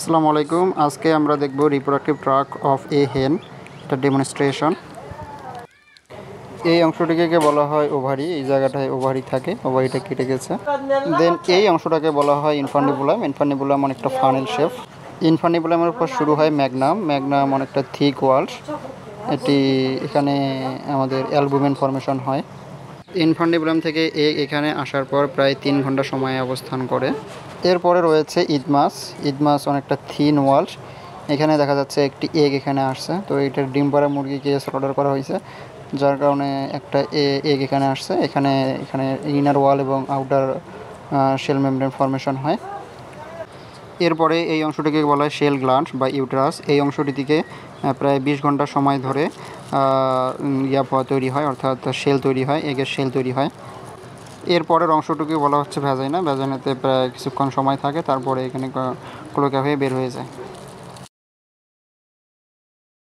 আসসালামু আলাইকুম। আজকে আমরা দেখব রিপ্রোডাক্টিভ ট্র্যাক অফ এ হেন, এটা ডেমনস্ট্রেশন। এই অংশটিকে বলা হয় ওভারি। এই জায়গাটায় ওভারি থাকে, ওভারিটা কেটে গেছে। দেন এই অংশটাকে বলা হয় ইনফান্ডিবুলাম। ইনফান্ডিবুলাম অনেকটা ফানেল শেপ। ইনফান্ডিবুলামের উপর শুরু হয় ম্যাগনাম। ম্যাগনাম অনেকটা থিক ওয়াল। এটি এখানে আমাদের অ্যালবুমেন ফর্মেশন হয়। ইনফান্ডিবুলাম থেকে এখানে আসার পর প্রায় 3 ঘন্টা সময় অবস্থান করে। এরপরে রয়েছে ইদমাস। ইদমাস অনেকটা থিন ওয়াল। এখানে দেখা যাচ্ছে একটি এগ এখানে আসছে। তো এটার ডিম পাড়া মুরগিকে স্লটার করা হয়েছে, যার কারণে একটা এগ এখানে আসছে। এখানে এখানে ইনার ওয়াল এবং আউটার শেল মেমব্রেন ফর্মেশন হয়। এরপরে এই অংশটিকে বলা হয় শেল গ্ল্যান্ড বা ইউটেরাস। এই অংশটি থেকে প্রায় 20 ঘন্টা সময় ধরে তৈরি হয়, অর্থাৎ শেল তৈরি হয়, এগের শেল তৈরি হয়। এরপরের অংশটুকু বলা হচ্ছে ভ্যাজাইনা। ভ্যাজাইনাতে প্রায় কিছুক্ষণ সময় থাকে, তারপরে এখানে ক্লোকা হয়ে বের হয়ে যায়।